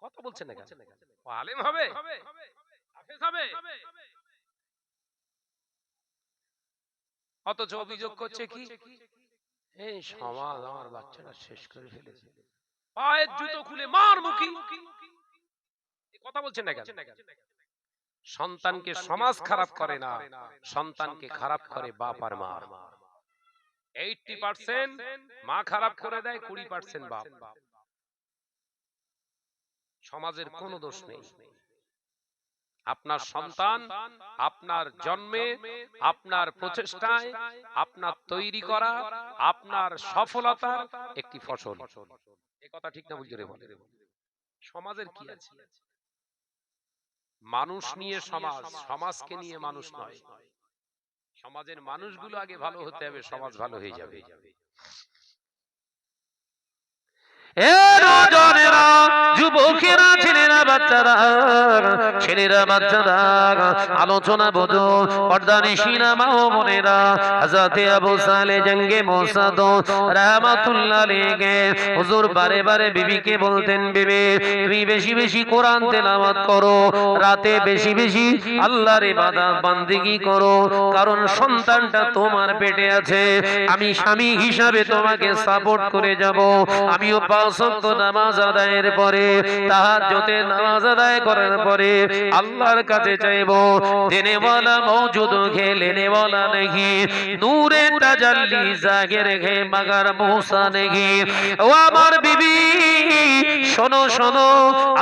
কথা বলছেন না কেন? ও আলেম হবে, হাফেজ হবে, অথচ অভিযোগ করছে কি এই সমাজ আমার বাচ্চারা শেষ করে ফেলেছে, পায়ের জুতো খুলে মার মুখি। কথা বলছেন না কেন? সন্তানকে সমাজ খারাপ করে না, সন্তানকে খারাপ করে বাপ আর মা। 80% মা খারাপ করে দেয়, 20% বাপ। সমাজের কোনো দোষ নেই। আপনার সন্তান আপনার জন্মে, আপনার প্রচেষ্টায়, আপনার তৈরি করা, আপনার সফলতার একটি ফসল। এই কথা ঠিক না? বুঝে বলে সমাজের কি আছে? মানুষ নিয়ে সমাজ, সমাজকে নিয়ে মানুষ নয়। সমাজের মানুষগুলো আগে ভালো হতে হবে, সমাজ ভালো হয়ে যাবে। যুবকেরা, ছেলেরা, বাচ্চারা, আলোচনা বোঝো, পর্দানিশিনা মা ও বোনেরা, হযরতে আবু সালেহ জঙ্গে মোসাদ রাহমাতুল্লাহ আলাইহি হুজুর বারে বারে বিবিকে বলতেন, বিবি তুমি বেশি বেশি কোরআন তেলাওয়াত করো, রাতে বেশি বেশি আল্লাহর ইবাদত বান্দিগি করো, কারণ সন্তানটা তোমার পেটে আছে। আমি স্বামী হিসাবে তোমাকে সাপোর্ট করে যাব। আমিও 5 ওয়াক্ত নামাজ আদায়ের পরে, তাহাজ্জুদের নামাজ আদায় করার পরে আল্লাহর কাছে চাইবো, দেনে ওয়ালা মওজুদ হে লেনে ওয়ালা নেহি, নূরে তাজাল্লি জাগির হে মগর মুসা নেহি। ও আমার বিবি শোনো শোনো,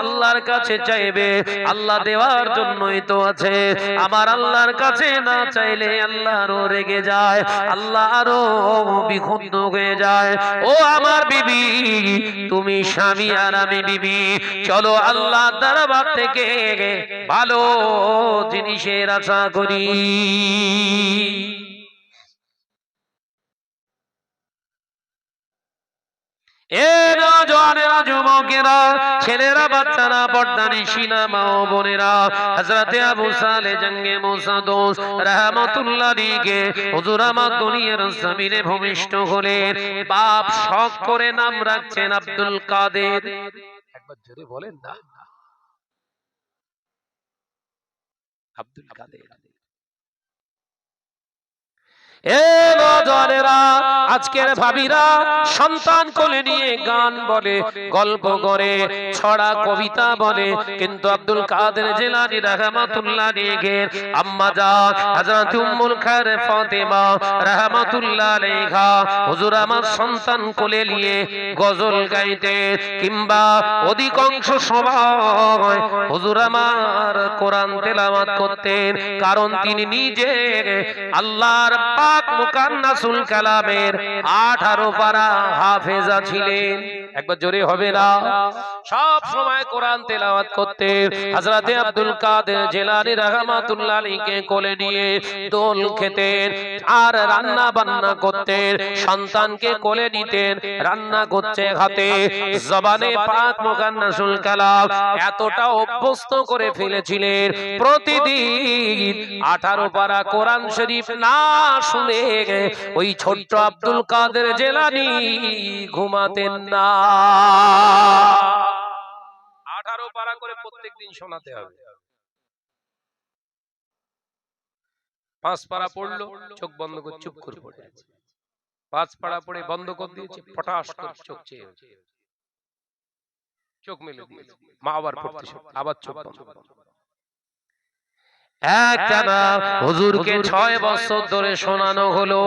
আল্লাহর কাছে চাইবে, আল্লাহ দেওয়ার জন্যই তো আছে। আমার আল্লাহর কাছে না চাইলে আল্লাহ আরো রেগে যায়, আল্লাহ আরো বিক্ষুব্ধ হয়ে যায়। ও আমার বিবি, তুমি স্বামী আর আমি বিবি, চলো আল্লাহর দরবার থেকে ভালো জিনিসের আশা করি। যুবকেরা, ছেলেরা, বাচ্চারা, পর্দানিশিনা মা ও বোনেরা, হযরতে আবু সালেহ জঙ্গে মোসাদ রাহমাতুল্লাহ আলাইহি হুজুর আমার দুনিয়ার জমিনে ভূমিষ্ঠ হলেন। বাপ শখ করে নাম রাখছেন আব্দুল কাদের। একবার জোরে বলেন না, আব্দুল কাদের। আজকের ভাবিরা সন্তান কোলে নিয়ে গান বলে, গল্প করে, ছড়া কবিতা বলে, কিন্তু আব্দুল কাদের জিলানী রাহমাতুল্লাহ আলাইহি আম্মা জান হযরত উম্মুল খায়র ফাতেমা রাহমাতুল্লাহ আলাইহা হুজুর আমার সন্তান কোলে নিয়ে গজল গাইতে, কিংবা অধিকাংশ সময় হুজুর আমার কোরআন তেলাওয়াত করতেন, কারণ তিনি নিজে আল্লাহর পাক মুকান্নাসুল কালামের 18 পারা হাফেজা ছিলেন। একবার জোরে হবে না? সব সময় কোরআন তেলাওয়াত করতেন। হযরতে আব্দুল কাদের জিলানী রাহমাতুল্লাহ আলাইহি কোলে নিয়ে দোল খেতেন আর রান্না বান্না করতেন, সন্তানকে কোলে নিতেন, রান্না করছে হাতে, জবানে পাক মুকান্নাসুল কালাম এতটা অভ্যস্ত করে ফেলেছিলেন, প্রতিদিন 18 পারা কোরআন শরীফ না শুনে ওই ছোট্ট আব্দুল কাদের জিলানী ঘুমাতেন না। 18 পারা করে প্রত্যেকদিন শোনাতে হবে। 5 পারা পড়লো, চোখ বন্ধ করে চুপ করে পড়ে আছে। 5 পারা পড়ে বন্ধ করে দিয়েছে, ফটাস করে চোখ চেয়ে চোখ মেলে দিয়েছে। মা আবার পড়তে শুরু, আবার চোখ বন্ধ। একটানা হুজুরকে 6 বছর ধরে শোনানো হলো।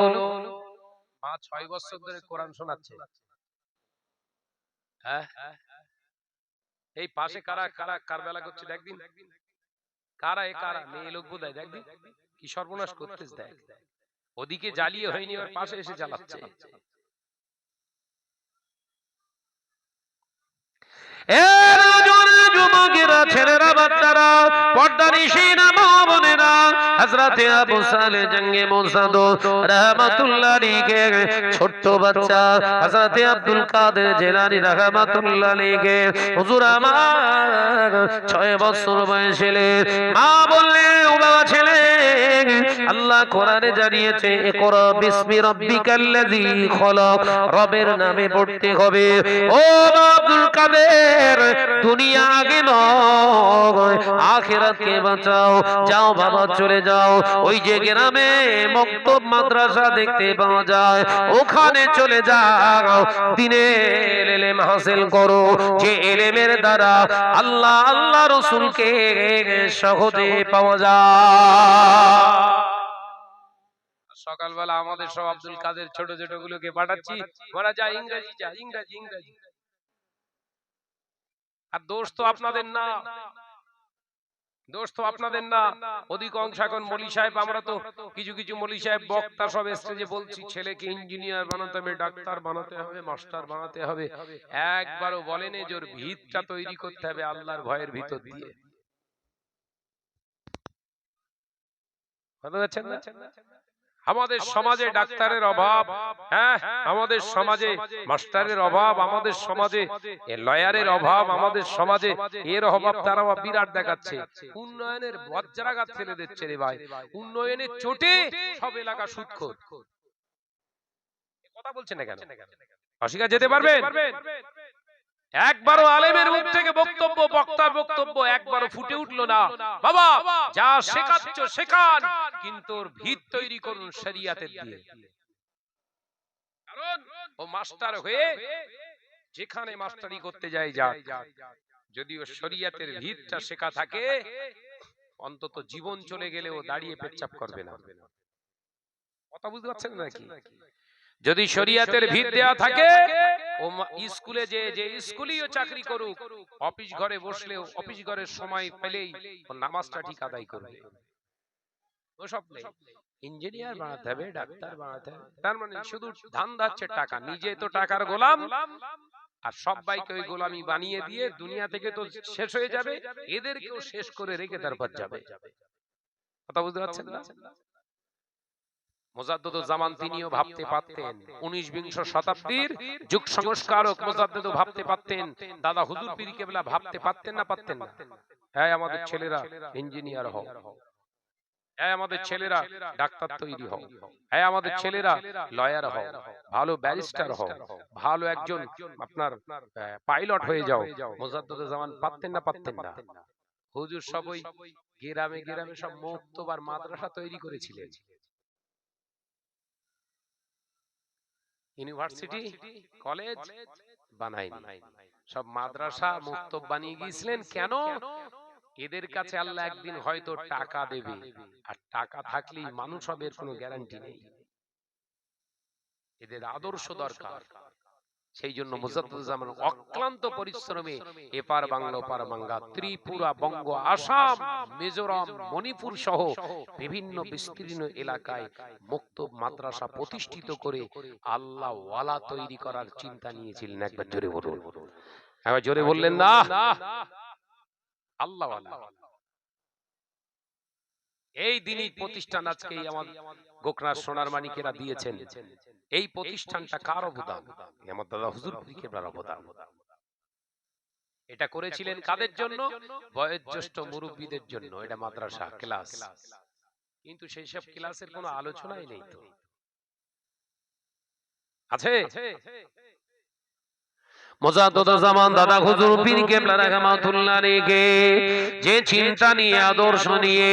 মা 6 বছর ধরে কোরআন শোনাচ্ছে। হ্যাঁ, এই পাশে কারা কারা কারবালা করছে দেখদিন, কারা এ কারা মেয়ে লোক বোধহয়, দেখদিন কি সর্বনাশ করতেছ, দেখ ওদিকে জ্বালিয়ে হয়নি, ওর পাশে এসে জ্বালাচ্ছে। যুবকেরা, ছেলেরা, বাচ্চারা, পর্দানিশিনা মা বোনেরা, হযরতে আবু সালেহ জঙ্গে মোসাদ রাহমাতুল্লাহ আলাইহি ছোট্ট বাচ্চা হযরতে আব্দুল কাদের জিলানী রাহমাতুল্লাহ আলাইহি হুজুর আমার 6 বছর বয়সে মা বললেন, ও বাবা ছেলে আল্লাহ কোরআনে জানিয়েছে ইকরা বিসমি রাব্বিকাল্লাযী খলাক, রবের নামে পড়তে হবে। ও আব্দুল কাদের, দুনিয়া আগে নয়, আখিরাতকে বাঁচাও। যাও বাবা চলে যাও, ওই যে গ্রামে মক্তব মাদ্রাসা দেখতে পাওয়া যায়, ওখানে চলে যাও, দ্বীনের ইলম হাসিল করো, যে ইলমের দ্বারা আল্লাহ আল্লাহ রাসূলকে সহজে পাওয়া যায়। সকালবেলা আমাদের সব আব্দুল কাদের ছোট ছোট গুলোকে পাঠাচ্ছি, ওরা যা ইংরেজি, যা ইংরেজি ইংরেজি। আর দোষ তো আপনাদের না, দোষ তো আপনাদের না। অধিকাংশ এখন মৌলী সাহেব, আমরা তো কিছু কিছু মৌলী সাহেব বক্তা সব স্টেজে বলছি ছেলেকে ইঞ্জিনিয়ার বানাতে হবে, ডাক্তার বানাতে হবে, মাস্টার বানাতে হবে। একবারও বলেন যে ওর ভিতটা তৈরি করতে হবে আল্লাহর ভয়ের ভিতর দিয়ে। কথা বলছেন না? আমাদের সমাজে ডাক্তারের অভাব, হ্যাঁ, আমাদের সমাজে মাস্টারের অভাব, আমাদের সমাজে লয়ারের অভাব, আমাদের সমাজে এর অভাব তারা বিরাট দেখাচ্ছে। উন্নয়নের বজ্রাঘাত ফেলে দিচ্ছে রে ভাই, উন্নয়নের চোটে সব এলাকা সুদখোর। কথা বলছেন না কেন? অস্বীকার যেতে পারবেন? একবারও আলেমের মুখ থেকে বক্তব্য, বক্তার বক্তব্য একবারও ফুটে উঠলো না, বাবা যা শেখাচ্ছ শেখান, কিন্তু ওর ভিত তৈরি করুন শরিয়াতের দিয়ে। কারণ ও মাস্টার হয়ে যেখানে মাস্টারি করতে যায় যাক, যদিও শরিয়াতের ভিতটা শেখা থাকে, অন্তত জীবন চলে গেলেও দাঁড়িয়ে পেচ্ছাপ করবে না। কথা বুঝতে পারছেন নাকি? যদি শরিয়াতের ভিত দেয়া থাকে, ও স্কুলে যে স্কুলেও চাকরি করুক, অফিস ঘরে বসলেও অফিস ঘরের সময় পেলেই নামাজটা ঠিক আদায় করবে। ওসব নেই, ইঞ্জিনিয়ার বানাতে হবে, ডাক্তার বানাতে হবে, তার মানে শুধু ধান্দা হচ্ছে টাকা। নিজে তো টাকার গোলাম, আর সবাইকে ওই গোলামি বানিয়ে দিয়ে দুনিয়া থেকে তো শেষ হয়ে যাবে, এদেরকেও শেষ করে রেখে তারপর যাবে। কথা বুঝতে পারছেন না? মুজাদ্দিদুজ্জামান তিনিও ভাবতে পারতেন, 19-20 শতাব্দীর যুগ সংস্কারক মুজাদ্দিদও ভাবতে পারতেন, দাদা হুজুর পীর কেবলা ভাবতে পারতেন না? পারতেন না? হ্যাঁ, আমাদের ছেলেরা ইঞ্জিনিয়ার হোক, হ্যাঁ আমাদের ছেলেরা ডাক্তার তৈরি হোক, হ্যাঁ আমাদের ছেলেরা লয়ার হোক, ভালো ব্যারিস্টার হোক, ভালো একজন আপনার পাইলট হয়ে যাও। মুজাদ্দিদুজ্জামান পারতেন না? পারতেন না? হুজুর সবই গ্রামে গ্রামে সব মক্তব আর মাদ্রাসা তৈরি করেছিলেন, ইউনিভার্সিটি কলেজ বানায়নি, সব মাদ্রাসা মুক্তব বানিয়ে গিয়েছিলেন। কেন? এদের কাছে আল্লাহ একদিন হয়তো টাকা দেবে, আর টাকা থাকলেই মানুষ হবে এর কোনো গ্যারান্টি নেই। এদের আদর্শ দরকার। সেই জন্য মুজাদ্দিদুজ্জামান অক্লান্ত পরিশ্রমে এপার বাংলা ওপার বাংলা, ত্রিপুরা, বঙ্গ, আসাম, মিজোরাম, মণিপুর সহ বিভিন্ন বিস্তীর্ণ এলাকায় মুক্তব মাদ্রাসা প্রতিষ্ঠিত করে আল্লাহ ওয়ালা তৈরি করার চিন্তা নিয়েছিলেন। একবার জোরে বলুন, একবার জোরে বললেন না? আল্লাহ ওয়ালা। এই দিনই প্রতিষ্ঠান আজকে আমাদের গোকরার সোনার মানিকেরা দিয়েছেন। এই প্রতিষ্ঠানটা কার অবদান? আমার দাদা হুজুর পীর কেবলার অবদান। এটা করেছিলেন কাদের জন্য? বয়োজ্যেষ্ঠ মুরব্বীদের জন্য। এটা মাদ্রাসা ক্লাস, কিন্তু সেই সব ক্লাসের কোনো আলোচনাই নেই তো। আছে? মুজাদ্দিদুজ্জামান দাদা হুজুর পীর কেবলা রাহমাতুল্লাহ আলাইহি যে চিন্তা নিয়ে, আদর্শ নিয়ে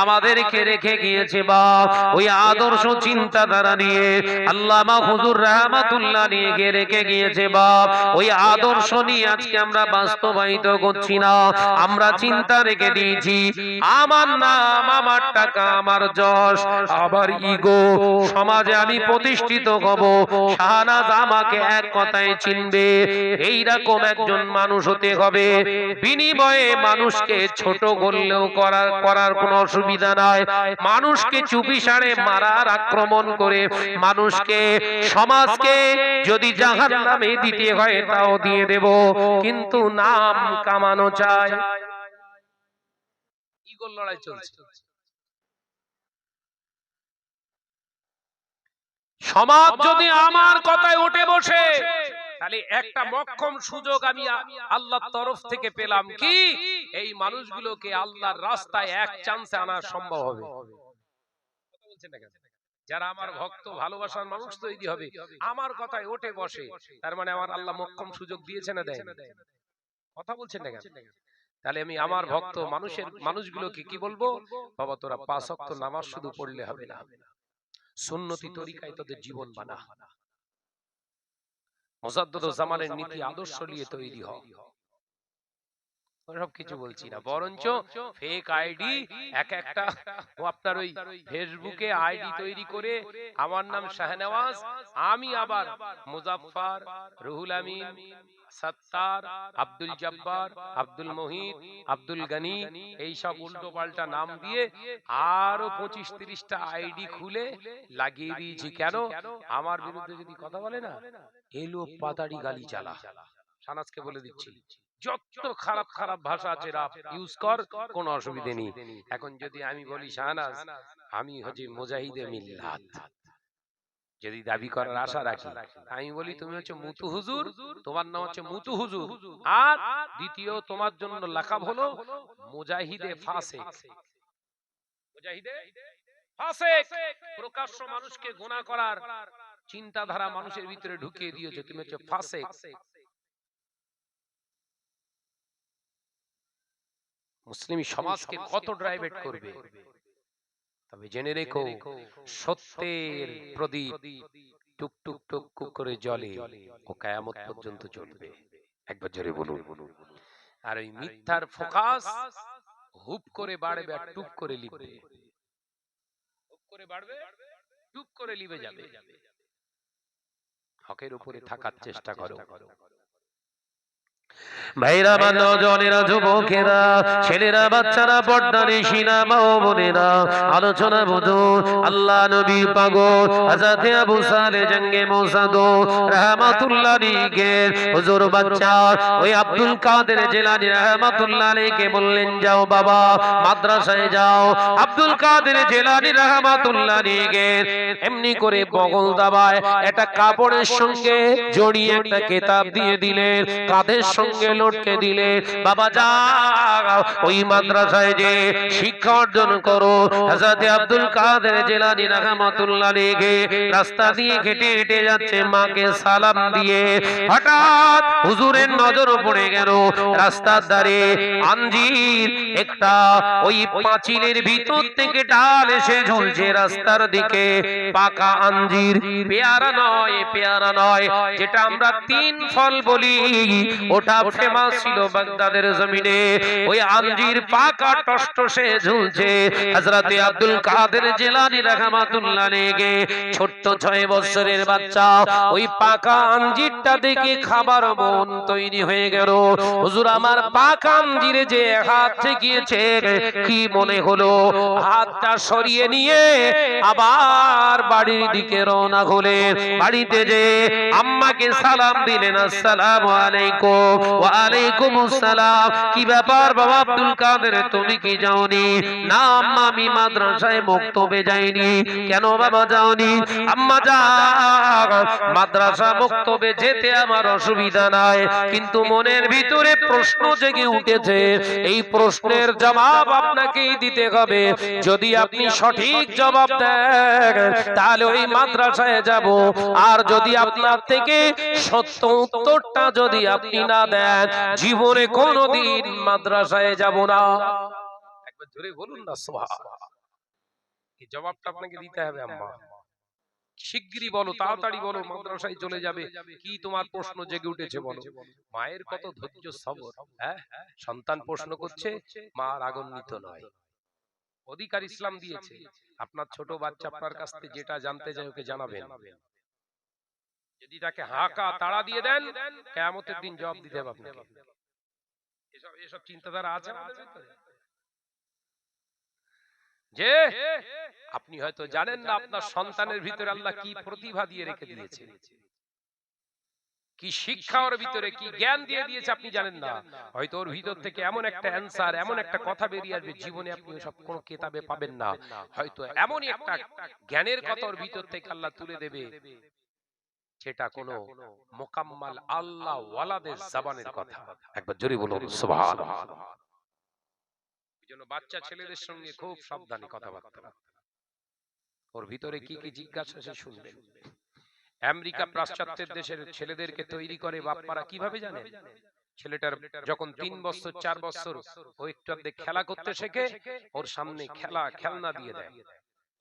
আমাদেরকে রেখে গিয়েছে বাপ, ওই আদর্শ চিন্তাধারা নিয়ে আল্লামা হুজুর রাহমাতুল্লাহ আলাইহি রেখে গিয়েছে বাপ, ওই আদর্শ নিয়ে আজকে আমরা বাস্তবায়িত করছি না। আমরা চিন্তা রেখে দিয়েছি আমার নাম, আমার টাকা, আমার যশ, আমার ইগো, সমাজে আমি প্রতিষ্ঠিত হব, শাহনাজ আমাকে এক কথায় চিনবে, এইরকম একজন মানুষ হতে হবে। বিনিময়ে মানুষকে ছোট করলেও করার কোনো অসুবিধা নাই। মানুষকে চুপিসারে মারার, আক্রমণ করে মানুষকে, সমাজকে যদি জাহান্নামে দিতে হয় তাও দিয়ে দেব, কিন্তু নাম কামানো চাই। ইগোর লড়াই চলছে। সমাজ যদি আমার কথায় উঠে বসে, তাহলে একটা মক্ষম সুযোগ আমি আল্লাহর তরফ থেকে পেলাম, কি এই মানুষগুলোকে আল্লাহর রাস্তায় এক চান্সে আনা সম্ভব হবে। বলছেন না কেন? যারা আমার ভক্ত ভালোবাসার মানুষ তৈরি হবে, আমার কথায় ওঠে বসে, তার মানে আমার আল্লাহ মক্কম সুযোগ দিয়েছে না দেয়? কথা বলছেন না কেন? তাহলে আমি আমার ভক্ত মানুষগুলোকে কি বলবো? বাবা তোরা 5 ওয়াক্ত নামাজ শুধু পড়লে হবে না, সুন্নতি তরিকায় তোদের জীবন বানা, মুজাদ্দিদুজ জামানের নীতি আদর্শ নিয়ে তৈরি হ। সব কিছু বলছি না, বরঞ্চ ফেক আইডি এক একটা ও আপনার ওই ফেসবুকে আইডি তৈরি করে আমার নাম শাহনেওয়াজ, আমি আবার মুজাফফর, রুহুল আমিন, সত্তার, আব্দুল জব্বার, আব্দুল মুহিত, আব্দুল গনি, এই সব উল্টো পাল্টা নাম দিয়ে আরো 25-30টা আইডি খুলে লাগিয়ে দিয়েছি। কেন? আমার বিরুদ্ধে যদি কথা বলে না, এলো পাতাড়ি গালি চালা। শাহনাজকে বলে দিচ্ছি, যত খারাপ খারাপ ভাষা আছে রাপ ইউজ কর, কোনো অসুবিধা নেই। এখন যদি আমি বলি শাহনাজ আমি হচ্ছে মুজাহিদে মিল্লাত, যদি দাবি করার আশা রাখি, আমি বলি তুমি হচ্ছে মুতু হুজুর, তোমার নাম হচ্ছে মুতু হুজুর, আর দ্বিতীয় তোমার জন্য লাকাব হলো মুজাহিদে ফাসিক। মুজাহিদে ফাসিক, প্রকাশ্য মানুষকে গুনাহ করার চিন্তাধারা মানুষের ভিতরে ঢুকিয়ে দিয়েছে, তুমি হচ্ছে ফাসিক। মুসলিম সমাজকে কত ড্রাইভেট করবে। তবে জেনে রেখো, সত্যের প্রদীপ টুক টুক টুক টুক করে জ্বলে, ও কিয়ামত পর্যন্ত জ্বলবে। একবার জোরে বলুন। আর ওই মিথ্যার ফোকাস হুপ করে বাড়বে আর টুপ করে লিখবে, হুপ করে বাড়বে টুপ করে লিবে যাবে। হকের উপরে থাকার চেষ্টা করো। ভাইরা বা নজনেরা, যুবকেরা, ছেলেরা, বাচ্চারা, পর্দানিশিনা, মা ও বোনেরা, আলোচনা বুঝুন। আল্লাহ নবীর পাগল হযরতে আবু সালে জঙ্গে মুসাদো রাহমাতুল্লাহ আলাইহি হুজুর বাচ্চা ওই আব্দুল কাদের জিলানী রাহমাতুল্লাহ আলাইহি বললেন, যাও বাবা মাদ্রাসায় যাও। আব্দুল কাদের জিলানী রাহমাতুল্লাহ আলাইহি এমনি করে বগল দাবায় একটা কাপড়ের সঙ্গে জড়িয়ে একটা কিতাব দিয়ে দিলেন, কাঁধের সঙ্গে লটকে দিলে, বাবা যাও ওই মাদ্রাসায় যে শিক্ষা অর্জন করো। হযরতে আব্দুল কাদের জিলানী রাহমাতুল্লাহ আলাইহি রাস্তা দিয়ে হেঁটে হেঁটে যাচ্ছে, মাকে সালাম দিয়ে হঠাৎ হুজুরের নজর পড়ে গেল রাস্তার ধারে আঞ্জির একটা ওই পাঁচিলের ভিতর থেকে ডাল এসে ঝুলছে রাস্তার দিকে। পাকা আঞ্জির, পেয়ারা নয়, পেয়ারা নয়, যেটা আমরা 3 ফল বলি, ওটা ফেমাস ছিল বাগদাদের জমিনে। ওই আঞ্জির পাকা টসটসে ঝুলছে। হযরতে আব্দুল কাদের জিলানী রাহমাতুল্লাহ আলাইহি ছোট্ট 6 বছরের বাচ্চা ওই পাকা আঞ্জিরটা দেখে খাবার মন তৈরি হয়ে গেল। হুজুর আমার পাকা আঞ্জিরে যে হাত ঠেকিয়েছে, কি মনে হলো, হাতটা সরিয়ে নিয়ে আবার বাড়ির দিকে রওনা হলেন। বাড়িতে যে আম্মাকে সালাম দিলেন, আসসালামু আলাইকুম। ওয়া আলাইকুম আসসালাম। কি ব্যাপার বাবা আব্দুল কাদের, তুমি কি যাওনি? না আম্মা, আমি মাদ্রাসায় মক্তবে যাইনি। কেন বাবা যাওনি? আম্মা যান, মাদ্রাসা মক্তবে যেতে আমার অসুবিধা নাই, কিন্তু মনের ভিতরে প্রশ্ন জেগে উঠেছে, এই প্রশ্নের জবাব আপনাকেই দিতে হবে। যদি আপনি সঠিক জবাব দেন তাহলে ওই মাদ্রাসায় যাব, আর যদি আপনার থেকে সত্য উত্তরটা যদি আপনি না দেন, জীবনে কোনোদিন মাদ্রাসায় যাব না। একবার জোরে বলুন না সুবহানাল্লাহ। এই জবাবটা আপনাকে দিতে হবে আম্মা। শিগগিরই বলো, তাড়াতাড়ি বলো, মাদ্রাসায় চলে যাবে। কি তোমার প্রশ্ন জেগে উঠেছে বলো। মায়ের কত ধৈর্য সবর, হ্যাঁ? সন্তান প্রশ্ন করছে, মা রাগান্বিত নয়, অধিকার ইসলাম দিয়েছে। আপনার ছোট বাচ্চা আপনার কাছ থেকে যেটা জানতে চায় ওকে জানাবেন। যদি তাকে হাঁকা তাড়া দিয়ে দেন, কিয়ামতের দিন জবাব দিতে হবে আপনাকে। এসব চিন্তাধারা আছে আমাদের ভিতরে? যে আপনি হয়তো জানেন না আপনার সন্তানের ভিতরে আল্লাহ কি প্রতিভা দিয়ে রেখে দিয়েছে, কি শিক্ষা ওর ভিতরে, কি জ্ঞান দিয়ে দিয়েছে আপনি জানেন না। হয়তো ওর ভিতর থেকে এমন একটা অ্যানসার, এমন একটা কথা বেরিয়ে আসবে, জীবনে আপনি সব কোন কিতাবে পাবেন না। হয়তো এমনই একটা জ্ঞানের কথা ওর ভিতর থেকে আল্লাহ তুলে দেবে, যেটা কোনো মোকাম্মাল আল্লাহ ওয়ালাদের জবানের কথা। একবার জোরে বলুন সুবহানাল্লাহ। এইজন্য বাচ্চা ছেলেদের সঙ্গে খুব সাবধানে কথাবার্তা। ওর ভিতরে কি কি জিজ্ঞাসা সে শুনবেন। আমেরিকা পাশ্চাত্যের দেশের ছেলেদেরকে তৈরি করে বাপ্পারা কিভাবে জানে? ছেলেটার যখন 3 বছর 4 বছর ও একটু আধটু খেলা করতে শেখে, ওর সামনে খেলনা দিয়ে দেয়,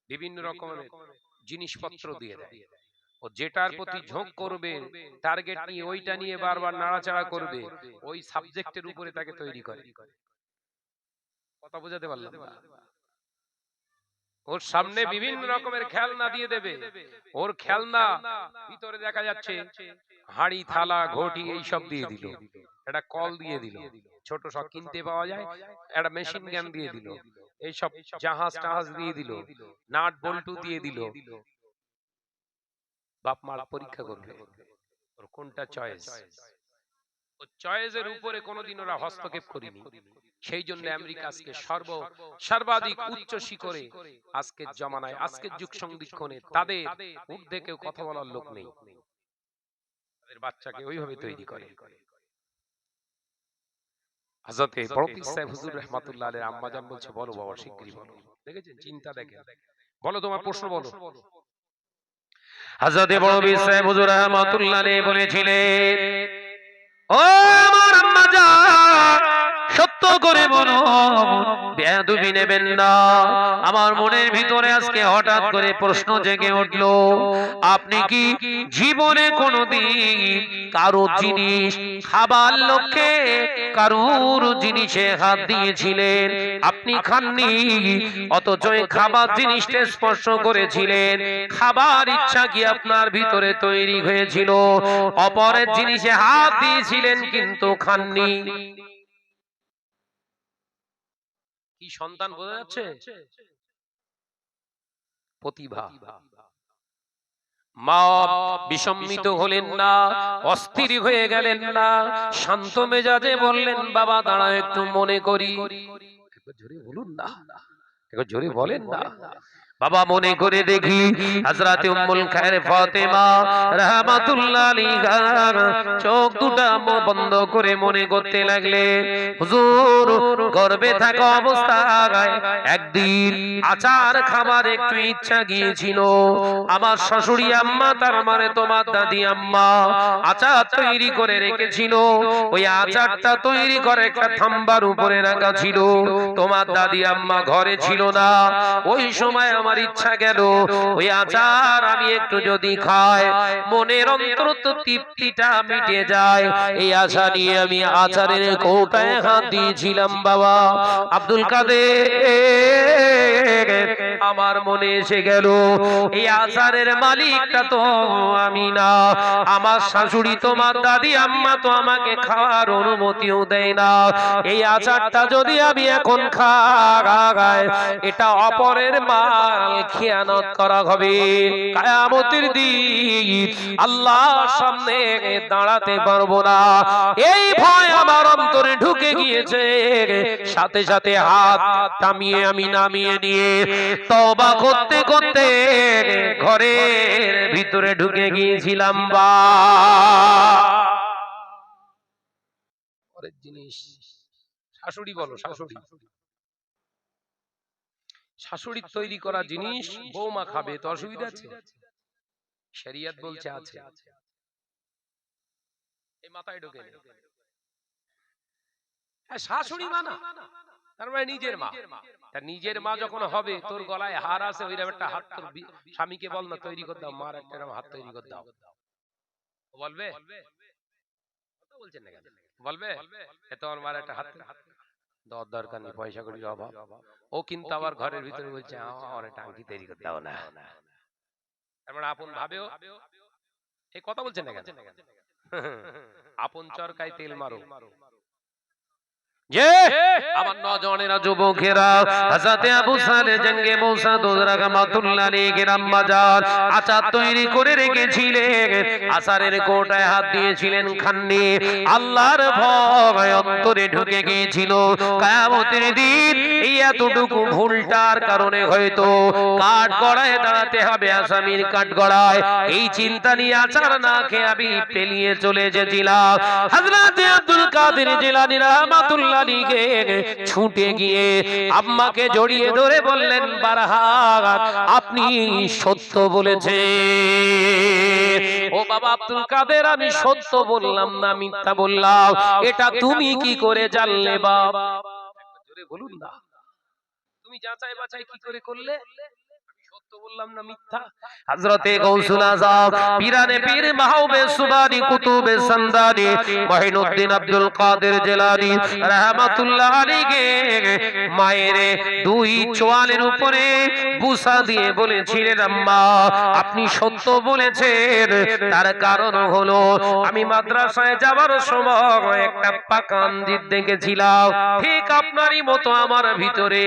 বিভিন্ন রকমের জিনিসপত্র দিয়ে দেয়। ও যেটার প্রতি ঝোঁক করবে, টার্গেট নিয়ে ওইটা নিয়ে বারবার নাড়াচাড়া করবে, ওই সাবজেক্টের উপরে তাকে তৈরি করে। কথা বোঝাতে পারলাম না? ওর সামনে বিভিন্ন রকমের খেলনা দিয়ে দেবে, ওর খেলনা ভিতরে দেখা যাচ্ছে হাড়ি থালা ঘটি এইসব দিয়ে দিল, একটা কল দিয়ে দিল, ছোট সব কিনতে পাওয়া যায়, একটা মেশিন গান দিয়ে দিল, এইসব জাহাজ টাহাজ দিয়ে দিল, নাট বল্টু দিয়ে দিল। বাপ মার পরীক্ষা করবে ওর কোনটা চয়েস। ও চয়েসের উপরে কোনোদিন ওরা হস্তক্ষেপ করেনি। সেই জন্য আমেরিকা আজকে সর্বাধিক উচ্চ শিখরে, আজকের জমানায়, আজকের যুগ সন্ধিক্ষণে তাদের ঊর্ধ্বে কেউ কথা বলার লোক নেই। তাদের বাচ্চাকে ওইভাবে তৈরি করে। হযরতে বড় পীর সাহেব হুজুর রাহমাতুল্লাহ আলাইহি আম্মাজান বলছে, বলো বাবা শিগগিরই বলো। দেখেছেন, চিন্তা দেখেন, বলো তোমার প্রশ্ন বলো। হযরতে বড় পীর সাহেব হুজুর রাহমাতুল্লাহ আলাইহি বলেছিলেন, ও আমার আম্মাজান, সত্য করে বলো, বেয়াদবি নেবেন না। আমার মনের ভিতরে আজকে হঠাৎ করে প্রশ্ন জেগে উঠলো, আপনি কি জীবনে কোনোদিন কারো জিনিস খাবার লক্ষ্যে কারুর জিনিসে হাত দিয়েছিলেন? আপনি খাননি, অথচ খাবার জিনিসটা স্পর্শ করেছিলেন। খাবার ইচ্ছা কি আপনার ভিতরে তৈরি হয়েছিল, অপরের জিনিসে হাত দিয়েছিলেন কিন্তু খাননি। কি সন্তান বোঝা যাচ্ছে? প্রতিভা। মা বিসম্মিত হলেন না, অস্থির হয়ে গেলেন না, শান্ত মেজাজে বললেন, বাবা দাঁড়াও একটু মনে করি। জোরে বলুন না, জোরে বলেন না। বাবা মনে করে দেখি। হযরতে উম্মুল খায়ের ফাতেমা রাহমাতুল্লাহ আলাইহা চোখ দুটা বন্ধ করে মনে করতে লাগলেন, হুজুর গর্ভে থাকা অবস্থায় একদিন আচার খাবার একটু ইচ্ছা গিয়েছিল। আমার শাশুড়ি আম্মা, তার মানে তোমার দাদি আম্মা, আচার তৈরি করে রেখেছিল। ওই আচারটা তৈরি করে একটা থাম্বার উপরে রাখা ছিল। তোমার দাদি আম্মা ঘরে ছিল না। ওই সময় আমার ইচ্ছা গেল ওই আচার আমি একটু যদি খাই, মনের অন্তত তৃপ্তিটা মিটে যায়। এই আশা নিয়ে আমি আচারের কৌটায় হাত দিয়েছিলাম। বাবা আব্দুল কাদের, আমার মনে এসে গেল এই আচারের মালিকটা তো আমি না, আমার শাশুড়ি তোমার দাদি আম্মা তো আমাকে খাওয়ার অনুমতিও দেয় না। এই আচারটা যদি আমি এখন খাই, এটা অপরের মাল খিয়ানত করা হবে। কিয়ামতের দিন আল্লাহর সামনে দাঁড়াতে পারবো না, এই ভয় আমার অন্তরে ঢুকে গিয়েছে। সাথে সাথে হাত থামিয়ে আমি নামিয়ে নিয়ে তওবা করতে করতে ঘরের ভিতরে ঢুকে গিয়েছিলাম। বা পরের জিনিস, শাশুড়ি বলো, শাশুড়ির তৈরি করা জিনিস বৌমা খাবে তো অসুবিধা আছে? শরিয়ত বলছে আছে। এই মাথায় ঢোকে শাশুড়ি মা না, তার মানে নিজের মা। তার নিজের মা যখন হবে, তোর গলায় হার আছে, ওই একটা হাত তোর স্বামীকে বল না তৈরি করে দাও, মার একটা হাত তৈরি করে দাও। বলবে? কথা বলছেন না কেন? বলবে তোমার মার একটা হাত দেওয়ার দরকার নেই, পয়সা কড়ির অভাব। ও কিন্তু আবার ঘরের ভিতরে বলছে আমার একটা আংটি তৈরি করতে দাও না। তার মানে আপন ভাবেও এই কথা বলছেন না কেন? আপন চরকায় তেল মারো। আমার নওজওয়ানেরা, যুবকেরা, হযরতে আবু সালেহ জঙ্গে মৌসাদ রাহমাতুল্লাহ আলাইহি আম্মা জান আচার তৈরি করে রেখেছিলেন। আচারের কোটায় হাত দিয়েছিলেন, খাননি। আল্লাহর ভয় অন্তরে ঢুকে গিয়েছিল। কিয়ামতের দিন এই এতটুকু ভুলটার কারণে হয়তো কাঠগড়ায় দাঁড়াতে হবে, আসামির কাঠগড়ায়। এই চিন্তা নিয়ে আচার না খেয়ে আমি পেলিয়ে চলে এসেছিলাম। হযরতে আব্দুল কাদের জিলানী রাহমাতুল্লাহ ছুটে গিয়ে আম্মাকে জড়িয়ে ধরে বললেন, বারহাত আপনি সত্য বলেছেন। ও বাবা আব্দুল কাদের, আমি সত্য বললাম না মিথ্যা বললাম, এটা তুমি কি করে জানলে বাবা? জোরে বলুন না, তুমি যাচাই বাছাই কি করে করলে? সত্য বললাম না মিথ্যা? হযরতে গাউসুল আযম পীরানে পীর মাহবুবে সুবানি কুতুবে সান্দানি মঈনুদ্দিন আব্দুল কাদের জিলানী রাহমাতুল্লাহ আলাইহি মায়ের দুই চোয়ালের উপরে বুসা দিয়ে বলেছিলেন, আম্মা আপনি সত্য বলেছেন। তার কারণ হলো আমি মাদ্রাসায় যাবার সময় একটা পাকা আঞ্জির দেখেছিলাম, ঠিক আপনারই মতো আমার ভিতরে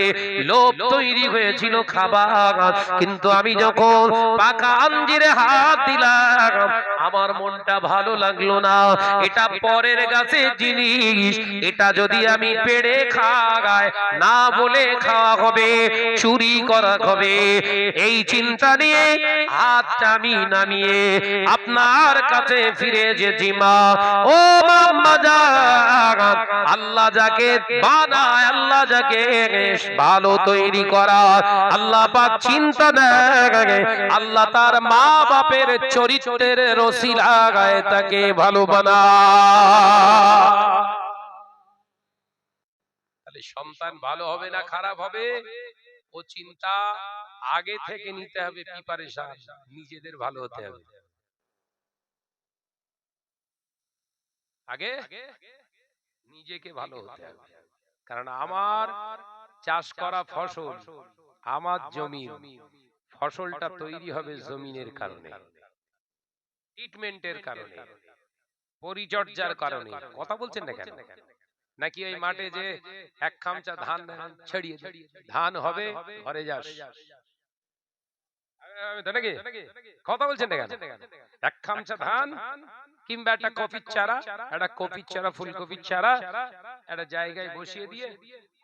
লোভ তৈরি হয়েছিল খাবার, কিন্তু আমি যখন পাকা আঞ্জিরে হাত দিলাম আমার মনটা ভালো লাগলো না। এটা পরের গাছের জিনিস, এটা যদি আমি পেড়ে খাই না বলে খাওয়া হবে, চুরি করা হবে, এই চিন্তা নিয়ে হাতটা আমি নামিয়ে আপনার কাছে ফিরে এসেছি মা। ও মাম্মা জান, আল্লাহ যাকে বানায়, আল্লাহ যাকে ভালো তৈরি করা, আল্লাহ পাক চিন্তা দেয়, আল্লাহ তার মা বাপের চরিত্রের রসিলায় তাকে ভালো বানায়। তাহলে সন্তান ভালো হবে না খারাপ হবে, ও চিন্তা আগে থেকে নিতে হবে, প্রিপারেশন নিজেদের ভালো হতে হবে। আগে নিজেকে ভালো হতে হবে, কারণ আমার চাষ করা ফসল, আমার জমি, ফসলটা তৈরি হবে জমিনের কারণে, ট্রিটমেন্টের কারণে, পরিচর্যার কারণে। কথা বলছেন না কেন? নাকি ওই মাঠে যে এক খামচা ধান ছড়িয়ে ধান হবে ঘরে যাস, কথা বলছেন না কেন? এক খামচা ধান কিংবা একটা কপির চারা, একটা কপির চারা, ফুলকপির চারা একটা জায়গায় বসিয়ে দিয়ে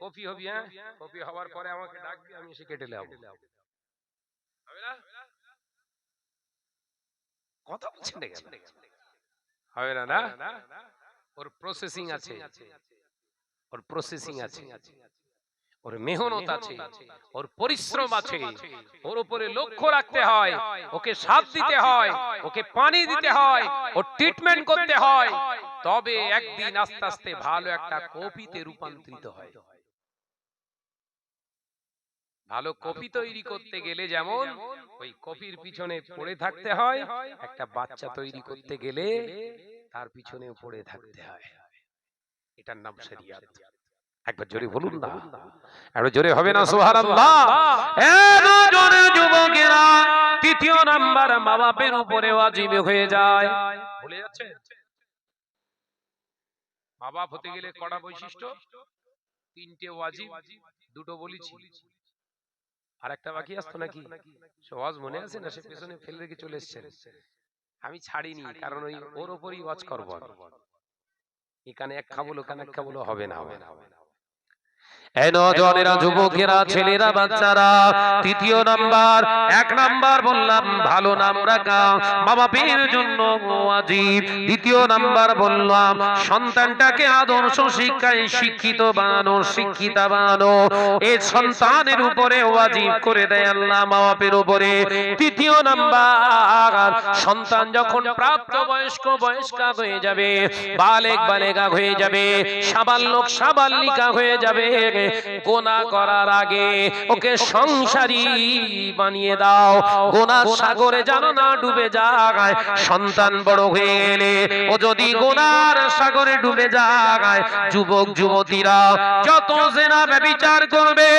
কপি হবি, হ্যাঁ কপি হওয়ার পরে আমাকে ডাকবি, আমি এসে কেটে নেব, হবে না? কথা বলছেন না কেন? হবে না? না, ওর প্রসেসিং আছে, ওর প্রসেসিং আছে, ওর মেহনত আছে, ওর পরিশ্রম আছে, ওর উপরে লক্ষ্য রাখতে হয়, ওকে সাথ দিতে হয়, ওকে পানি দিতে হয়, ওর ট্রিটমেন্ট করতে হয়, তবে একদিন আস্তে আস্তে ভালো একটা কপিতে রূপান্তরিত হয়। ভালো কপি তৈরি করতে গেলে যেমন ওই কপির পিছনে পড়ে থাকতে হয়, একটা বাচ্চা তৈরি করতে গেলে তার পিছনে পড়ে থাকতে হয়। এটার নাম শরিয়াত। একবার জোরে বলুন না, একবার জোরে হবে না সুবহানাল্লাহ? এত জোরে যুবকেরা, তৃতীয় নাম্বার মা বাপের উপরে ওয়াজিব হয়ে যায়। ভুলে যাচ্ছে? মা বাপ হতে গেলে কড়া বৈশিষ্ট্য, তিনটে ওয়াজিব, দুটো বলেছি, আর একটা বাকি আসতো নাকি? সহজ মনে আছে না? সে পেছনে ফেলে রেখে চলে এসেছেন। আমি ছাড়িনি, কারণ ওই ওর উপরই ওয়াজ করব। এখানে এক খাবলো, ওখানে এক খাবলো, হবে না, হবে না। এই নওজওয়ানেরা, যুবকেরা, ছেলেরা, বাচ্চারা, তৃতীয় নাম্বার, এক নাম্বার বললাম ভালো নাম রাখা মা বাপের জন্য ওয়াজিব। দ্বিতীয় নাম্বার বললাম সন্তানটাকে আদর্শ শিক্ষায় শিক্ষিত বানানো, শিক্ষিতা বানানো, এই সন্তানের উপরে ওয়াজিব করে দেয় আল্লাহ মা বাপের উপরে। তৃতীয় নাম্বার, সন্তান যখন প্রাপ্ত বয়স্ক বয়স্কা হয়ে যাবে, বালেগ বালেগা হয়ে যাবে, সাবালক সাবালিকা হয়ে যাবে, গোনা করার আগে ওকে সংসারী বানিয়ে দাও, গোনার সাগরে যেন না ডুবে যায়। সন্তান বড় হয়ে গেলে ও যদি গোনার সাগরে ডুবে যায়, যুবক যুবতীরা যত জেনা ব্যভিচার করবে,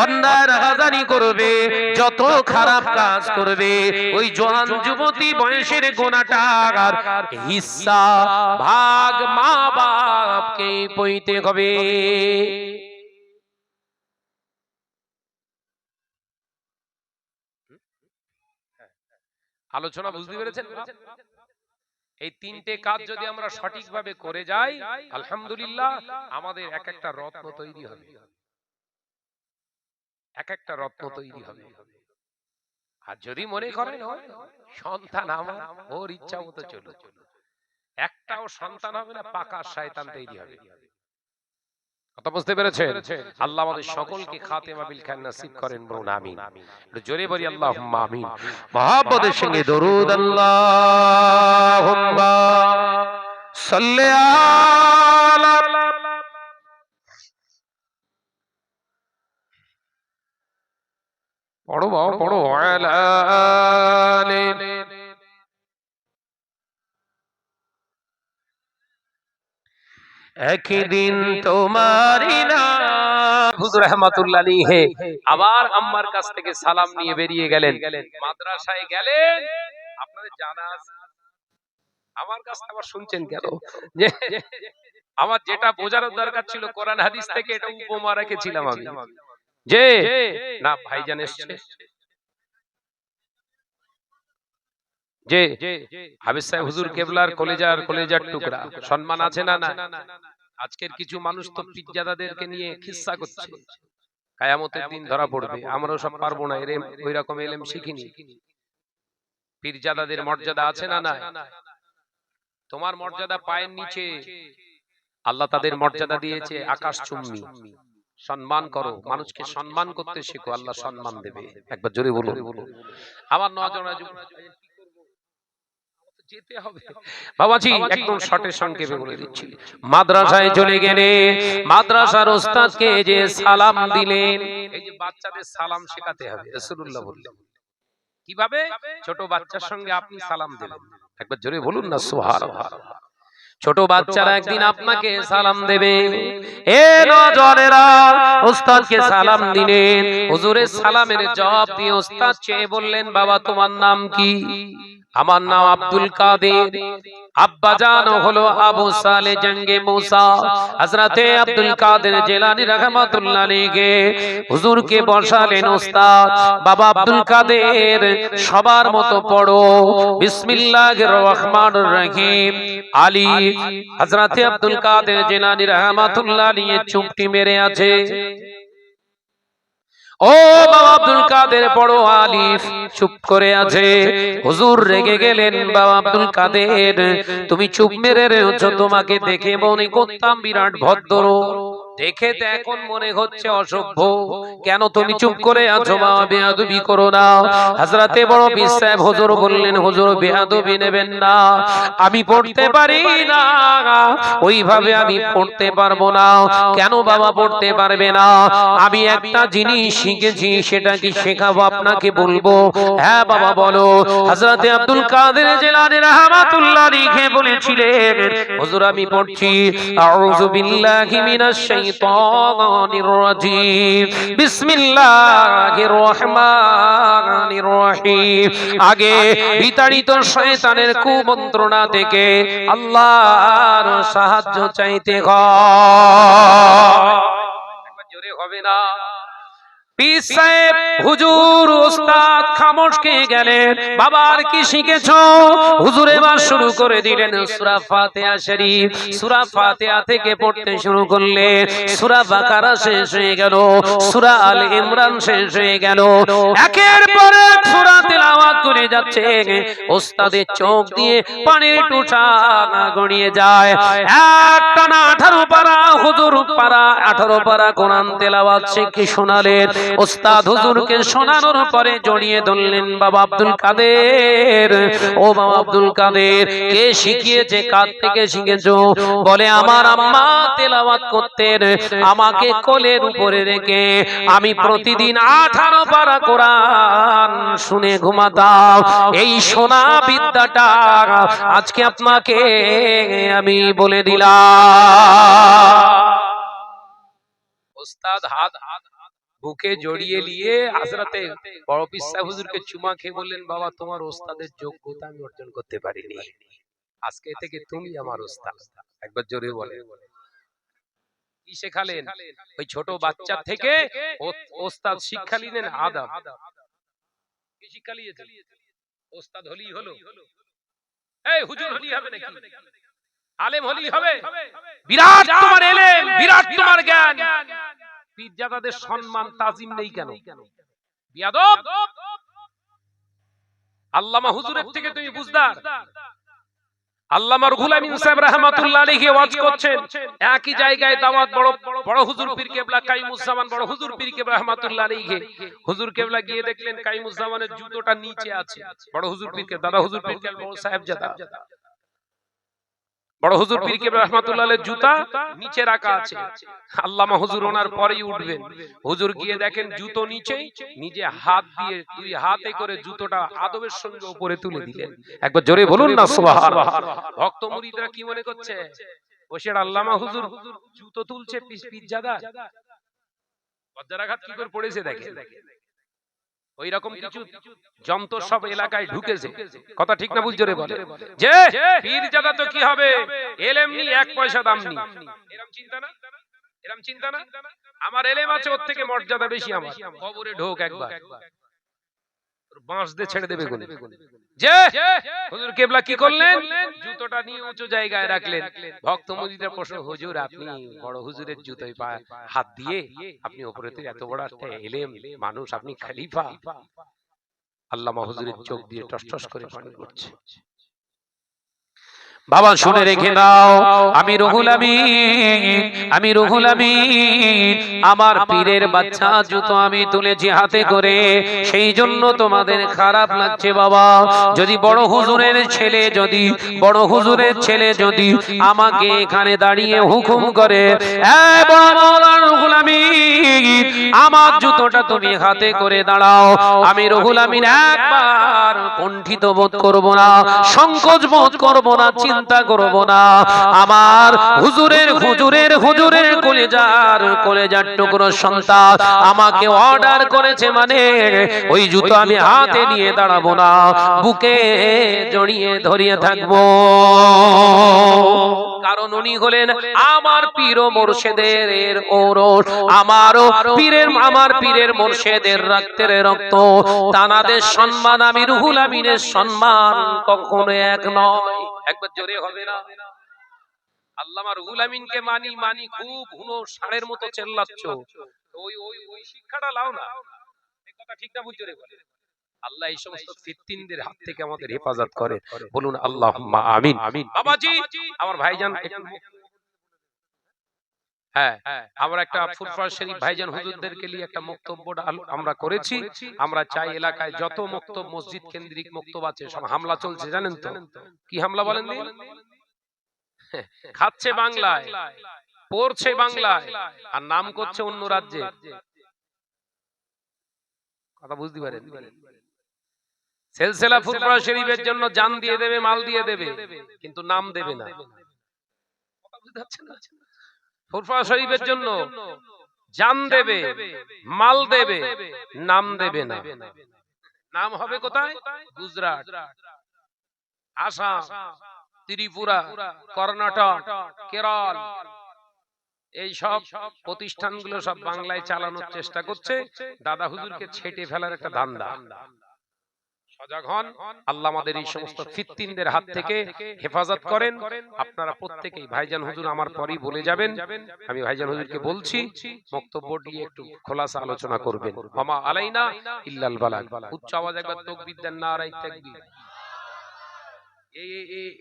অন্যায় রাহাজানি করবে, যত খারাপ কাজ করবে, ওই জওয়ান যুবতী বয়সের গোনাটার হিস্সা ভাগ মা বাপকে বইতে হবে। আলোচনা বুঝতে পেরেছেন? এই তিনটে কাজ যদি আমরা সঠিকভাবে করে যাই, আলহামদুলিল্লাহ, আমাদের এক একটা রত্ন তৈরি হবে, এক একটা রত্ন তৈরি হবে। আর যদি মনে করেন সন্তান আমার, ওর ইচ্ছা মতো চলুক, একটাও সন্তান হবে না, পাকা শয়তান তৈরি হবে। কথা বুঝতে পেরেছেন? আল্লাহ আমাদের সকলকে খাতেমা বিল খায়র নসিব করেন, বলুন আমিন। একটু জোরে বলি আল্লাহুম্মা আমিন। মহব্বতের সঙ্গে দরুদ আল্লাহুম্মা সাল্লি আলা পড়ো বাবা পড়ো আলা আলি একদিন তোমারই নাম। হুজুর রহমাতুল্লাহ আলাইহি আবার আম্মার কাছ থেকে সালাম নিয়ে বেরিয়ে গেলেন, মাদ্রাসায় গেলেন। আপনাদের জানা আছে, আমার কাছ থেকে আবার শুনছেন কেন? যে আমার যেটা বোঝানোর দরকার ছিল কোরআন হাদিস থেকে, এটা উপমা রেখেছিলাম আমি, যে না ভাইজান এসছে, যে হাফেজ সাহেব হুজুর কেবলার কলেজার টুকরা, সম্মান আছে না না? আজকের কিছু মানুষ তো পীরজাদাদেরকে নিয়ে খিস্সা করছে, কিয়ামতের দিন ধরা পড়বে। আমরাও সব পারবো না, এরকম ওই রকম ইলম শিখিনি। পীরজাদাদের মর্যাদা আছে না না? তোমার মর্যাদা পায়ের নিচে, আল্লাহ তাদের মর্যাদা দিয়েছে আকাশ চুম্বি। সম্মান করো, মানুষকে সম্মান করতে শেখো, আল্লাহ সম্মান দেবে। একবার জোরে বলুন। আমার নজর যেতে হবে বাবাজি, একদম শর্টের সংক্ষেপে বলে দিচ্ছি। মাদ্রাসায় চলে গেলে মাদ্রাসার ওস্তাদকে যে সালাম দিলেন, এই যে বাচ্চাদের সালাম শেখাতে হবে, রাসূলুল্লাহ বললেন কিভাবে? ছোট বাচ্চার সঙ্গে আপনি সালাম দিলেন, একবার জোরে বলুন না সুবহানাল্লাহ। ছোট বাচ্চারা একদিন আপনাকে সালাম দেবে। এ নজরেরা, ওস্তাদকে সালাম দিলেন, হুজুরের সালামের জবাব দিয়ে ওস্তাদ চেয়ে বললেন, বাবা তোমার নাম কি? আমার নাম আব্দুল কাদের। আব্বা জান হলো আবু সালেহ জঙ্গে মুসা। হযরতে আব্দুল কাদের জিলানী রাহমাতুল্লাহ আলাইহি হুজুরকে বসালেন। ওস্তাদ বাবা আব্দুল কাদের, সবার মতো পড়ো বিসমিল্লাহির রহমানির রহিম। আলী হযরতে আব্দুল কাদের জিলানী রাহমাতুল্লাহ আলাইহি চুপটি মেরে আছে। ও বাবা আব্দুল কাদের পড়ো আলিফ, চুপ করে আছে। হুজুর রেগে গেলেন, বাবা আব্দুল কাদের তুমি চুপ মেরে রয়েছো, তোমাকে দেখে মনে করতাম বিরাট ভদ্র, দেখে তো এখন মনে হচ্ছে অসভ্য, কেন তুমি চুপ করে আছো? বাবা বেয়াদবি করো না। হযরতে বড় পীর সাহেব হুজুর বললেন, হুজুর বেয়াদবি নেবেন না, আমি পড়তে পারি না, ওইভাবে আমি পড়তে পারবো না। কেন বাবা পড়তে পারবে না? আমি একটা জিনিস শিখেছি, সেটা কি শেখাবো আপনাকে, বলবো? হ্যাঁ বাবা বলো। হযরতে আব্দুল কাদের জিলানী রাহমাতুল্লাহ আলাইহি বলেছিলেন, হুজুর আমি পড়ছি আউযু বিল্লাহি মিনাশ শাইতানির রাজীম বিসমিল্লাহির রহমানির রহিম। আগে বিতাড়িত শয়তানের কুমন্ত্রণা থেকে আল্লাহর সাহায্য চাইতে হয়। একবার জোরে হবে না? পীর সাহেব হুজুর ওস্তাদ খামোশ খেয়ে গেলেন। বাবা আর কি শিখেছো? হুজুর এবার শুরু করে দিলেন সূরা ফাতিহা শরীফ। সূরা ফাতিহা থেকে পড়তে শুরু করলেন। সূরা বাকারা শেষ হয়ে গেল, সূরা আল ইমরান শেষ হয়ে গেল, একের পর এক সূরা তেলাওয়াত করে যাচ্ছে। ওস্তাদের চোখ দিয়ে পানির টুটা গড়িয়ে যায়। একটানা 18 পারা হুজুর পারা 18 পারা কোরআন তেলাওয়াত শিখে শোনালেন। ওস্তাদ হুজুরকে শোনানোর পরে জড়িয়ে ধরলেন, বাবা আব্দুল কাদের, ও বাবা আব্দুল কাদের কে শিখিয়েছে, কার থেকে শিখেছো? বলে আমার আম্মা তেলাওয়াত করতেন, আমাকে কোলের উপরে রেখে আমি প্রতিদিন 18 পারা কোরআন শুনে ঘুমাতাম। এই শোনা বিদ্যাটা আজকে আপনাকে আমি বলে দিলাম। ওস্তাদ হাত বুকে জড়িয়ে নিয়ে হযরতে বড় পীর সাহেব হুজুরকে চুমা খেয়ে বললেন, বাবা তোমার ওস্তাদের যোগ্যতা আমি অর্জন করতে পারিনি, আজকে থেকে তুমি আমার ওস্তাদ। একবার জোরে বলে। কি শেখালেন? ওই ছোট বাচ্চা থেকে ওস্তাদ শিক্ষা নিলেন আদব। কি শিক্ষা নিয়েছেন? ওস্তাদ হলি হলো, এই হুজুর হলি হবে নাকি? আলেম হলি হবে? বিরাট তোমার ইলম, বিরাট তোমার জ্ঞান, পীরজাদাদের সম্মান তাজিম নেই কেন? বিয়াদব। আল্লামা হুজুরের থেকে তুমি বুঝদার। আল্লামা রুহুল আমিন সাহেব রাহমাতুল্লাহ আলাইহি ওয়াজ করছেন, একই জায়গায় দাওয়াত বড় হুজুর পীর কেবলা কাইমুজ্জামান বড় হুজুর পীর কেবলা রাহমাতুল্লাহ আলাইহি, হুজুর কেবলা গিয়ে দেখলেন কাইমুজ্জামানের জুতোটা নিচে আছে। বড় হুজুর পীর কে দাদা হুজুর পীর কেবলা বড় সাহেবজাদা বড় হুজুর পীর কেবলা রাহমাতুল্লাহ আলাইহির জুতা নিচে রাখা আছে। আল্লামা হুজুর ওনার পরেই উঠবেন, হুজুর গিয়ে দেখেন জুতো নিচেই, নিজে হাত দিয়ে দুই হাতে করে জুতোটা আদবের সঙ্গে উপরে তুলে দিলেন। একবার জোরে বলুন না সুবহানাল্লাহ। ভক্ত মুরিদরা কি মনে করছে, বসে আল্লামা হুজুর জুতো তুলছে পিজ্জাদা বজ্রাঘাত কি করে পড়েছে দেখেন। ওই রকম কিছু যন্ত্র সব এলাকায় ঢুকেছে, কথা ঠিক না ভুল জোরে বলে, যে পীরজাদা তো কি হবে, এলেম নি এক পয়সা দাম নি, এরকম চিন্তা না, এরকম চিন্তা না। আমার এলেম আছে, ওর থেকে মর্যাদা বেশি আমার। কবরে ঢোক একবার, বাঁশ দিয়ে ছেড়ে দেবে গুনে। যে হুজুর কেবলা কি করলেন, জুতোটা নিয়ে উঁচু জায়গায় রাখলেন। ভক্ত মুরিদরা প্রশ্ন, হুজুর আপনি বড় হুজুরের জুতোয় হাত দিয়ে আপনি উপরে থেকে এত বড় একটা এলেম মানুষ, আপনি খলিফা। আল্লামা হুজুরের চোখ দিয়ে টসটস করে পানি পড়ছে। বাবা শুনে রেখে দাও, আমি রুহুল আমিন, আমার পীরের বাচ্চা জুতো আমি তুলেছি হাতে করে, সেই জন্য তোমাদের খারাপ লাগছে বাবা। যদি বড় হুজুরের ছেলে যদি আমাকে এখানে দাঁড়িয়ে হুকুম করে, রুহুল আমিন আমার জুতোটা তুমি হাতে করে দাঁড়াও, আমি রুহুল আমিন একবার কুণ্ঠিত বোধ করব না, সংকোচ বোধ করব না, চিন্তা করব না। আমার হুজুরের কলেজার টুকরো সন্তান আমাকে অর্ডার করেছে মানে ওই জুতো আমি হাতে নিয়ে দাঁড়াবো না, বুকে জড়িয়ে ধরিয়ে থাকবো। কারণ উনি হলেন আমার পীর ও মুর্শিদের ওরস, আমার পীরের মুর্শিদের রক্তের রক্ত, তানাদের সম্মান আমি রুহুল আমিনের সম্মান কখনো এক নয়। একবার জোরে হবে না। আল্লামা রুহুল আমিনকে মানি খুব হুনো ষাঁড়ের মতো চেল্লাচ্ছ, ওই শিক্ষাটা লাও না, এই কথা ঠিক না ভুল জোরে বলে। আল্লাহ এই সমস্ত ফিতনাদের হাত থেকে আমাদের হেফাজত করে, বলুন আল্লাহুম্মা আমিন। বাবাজি আমার ভাইজান, হ্যাঁ আমরা একটা ফুরফুরা শরীফ ভাইজান হুজুরদেরকে নিয়ে একটা বক্তব্য আমরা করেছি। আমরা চাই এলাকায় যত মক্তব মসজিদ কেন্দ্রিক মক্তব আছে সব হামলা চলছে, জানেন তো কি হামলা বলেন দিন? খাচ্ছে বাংলায়, পড়ছে বাংলায়, আর নাম করছে অন্য রাজ্যে। কথা বুঝতে পারেন? সিলসিলা ফুরফুরা শরীফের জন্য জান দিয়ে দেবে, মাল দিয়ে দেবে, কিন্তু নাম দেবে না। কথা বুঝতে পারছেন না? ফুরফুরা শরীফের জন্য জান দেবে, মাল দেবে, নাম দেবে না। নাম হবে কোথায়? গুজরাট, আসাম, ত্রিপুরা, কর্ণাটক, কেরল, এই সব প্রতিষ্ঠানগুলো সব বাংলায় চালানোর চেষ্টা করছে। দাদা হুজুরকে ছেটে ফেলার একটা ধান্দা। সজাগ হন, আল্লাহ আমাদের এই সমস্ত ফিতনাদের হাত থেকে হেফাজত করেন। আপনারা প্রত্যেকেই ভাইজান হুজুর আমার পরেই বলে যাবেন, আমি ভাইজান হুজুরকে বলছি বক্তব্য দিয়ে একটু খোলাসা আলোচনা করবেন। ওমা আলাইনা ইল্লাল বালাগ। উচ্চ আওয়াজ একবার তাকবীর দেন, নারায়ে তাকবীর।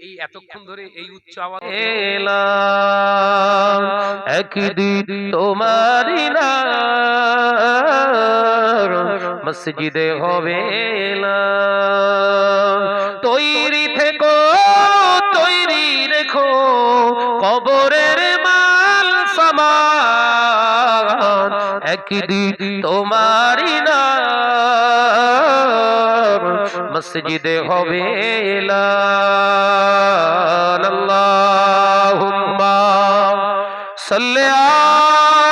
এই এতক্ষণ ধরে এই উচ্চ আওয়াজ একদিন তোমারই না মসজিদে হবে না, তৈরি থেকো তৈরি রেখো কবরের মাল সামান, একদিন তোমারই না মসজিদে হবে না। আল্লাহুম্মা সাল্লি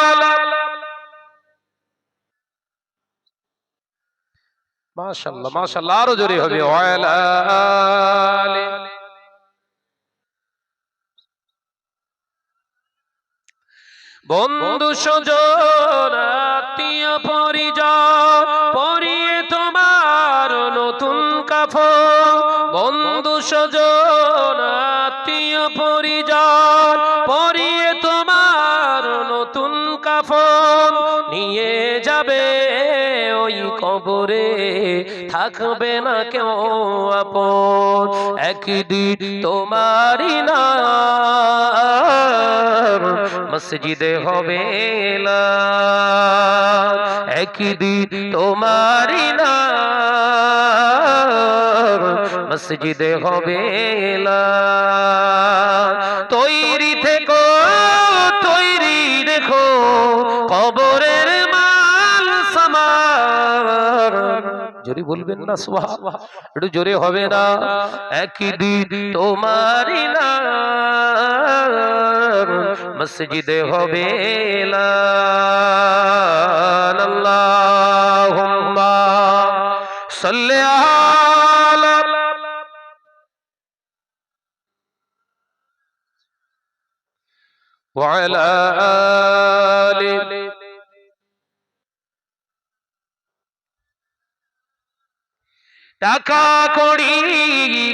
আলা, মাশাআল্লাহ মাশাআল্লাহ, আরো জোরে হবে ওয়ালা আলি। বন্ধু সজন আত্মীয় পরিজন পরিয়ে তোমার নতুন কাফন, বন্ধু সজন আত্মীয় পরিজন পরিয়ে তোমার নতুন কাফন নিয়ে যাবে ওই কবরে, থাকবে না কেউ আপন। একদিন তোমারই নাম মসজিদে হবে এলান, একদিন তোমারই নাম মসজিদে হবে এলান। তৈরি থেকো, তৈরি দেখো কবরের মাল সামান। জোরে বলবেন না সুবহানাল্লাহ, একটু জোরে হবে না? একদিন তোমারই নাম মসজিদে হবে এলান। আল্লাহুম্মা সাল্লি আলা ওয়া আলা আলি। টাকা কড়ি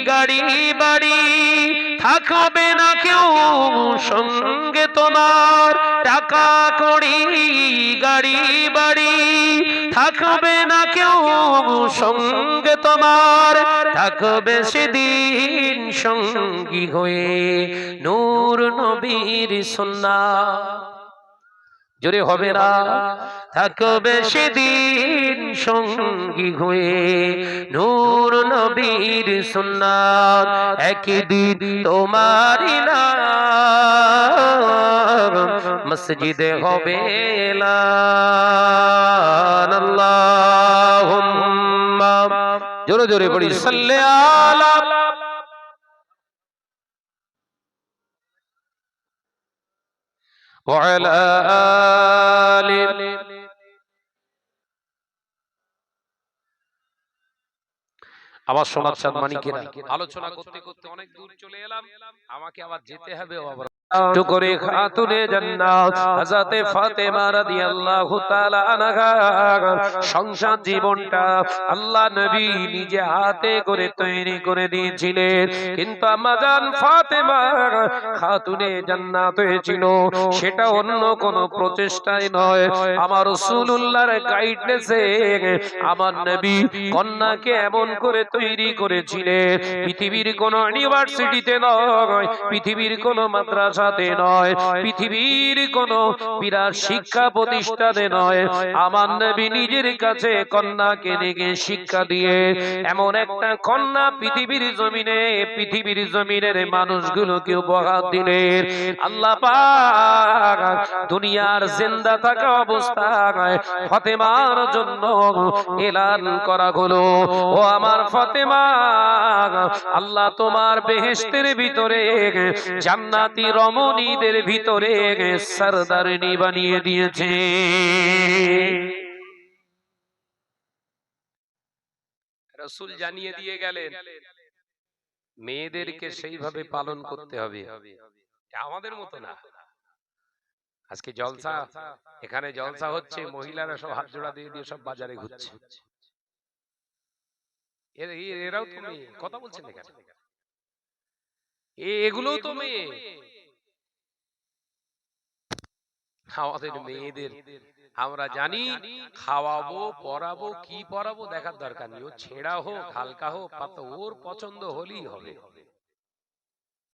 গাড়ি বাড়ি থাকবে না কেউ সঙ্গে তোমার, টাকা কড়ি গাড়ি বাড়ি থাকবে না কেউ সঙ্গে তোমার, থাকবে সেদিন সঙ্গী হয়ে নূর নবীর সুন্নাহ। জোরে হবে না? থাকবে সেদিন সঙ্গী হয়ে নূর নবীর সুন্নাত, একদিন তোমারই নাম মসজিদে হবে এলান। আল্লাহুম্মা জোরে জোরে পড়ি সাল্লি আলা ওয়া আলা আলি। আমার সোনার চাঁদ মানিকেরা, আলোচনা করতে করতে অনেক দূর চলে এলাম, আমাকে আবার যেতে হবে। একটু করে খাতুনে জান্নাত হযরতে ফাতেমা রাদিয়াল্লাহু তাআলা আনহা সংসার জীবনটা আল্লাহ নবী নিজে হাতে করে তৈরি করে দিয়েছিলেন, কিন্তু আম্মা জান ফাতেমা খাতুনে জান্নাত হয়েছিল সেটা অন্য কোনো প্রচেষ্টায় নয়, আমার রাসূলুল্লাহর গাইডনেসে আমার নবী কন্যাকে এমন করে তৈরি করেছিলেন, পৃথিবীর কোন ইউনিভার্সিটিতে নয়, পৃথিবীর কোন মাদ্রাসাতে নয়, পৃথিবীর কোন বিরাট শিক্ষা প্রতিষ্ঠানে নয়, আমার নবী নিজের কাছে কন্যাকে নিয়ে শিক্ষা দিয়ে এমন একটা কন্যা পৃথিবীর জমিনে, পৃথিবীর জমিনের মানুষগুলোকে উপহার দিলেন। আল্লাহ পাক দুনিয়ার জিন্দা থাকা অবস্থায় ফাতেমার জন্য এলান করা হলো, ও আমার ফাতেমা, আল্লাহ তোমার বেহেশতের ভিতরে জান্নাতি রমণীদের ভিতরে সরদারনি বানিয়ে দিয়েছে। রাসূল জানিয়ে দিয়ে গেলেন মেয়েদেরকে সেইভাবে পালন করতে হবে, আমাদের মতো না। আজকে জলসা, এখানে জলসা হচ্ছে, মহিলারা সব হাত জোড়া দিয়ে দিয়ে সব বাজারে ঘুরছে, এরাও তো মেয়ে, কথা বলছেন এখানে, এগুলোও তো মেয়ে। আমাদের মেয়েদের আমরা জানি খাওয়াবো পরাবো, কি পরাবো দেখার দরকার নেই, ও ছেঁড়া হোক হালকা হোক পাতা ওর পছন্দ হলেই হবে।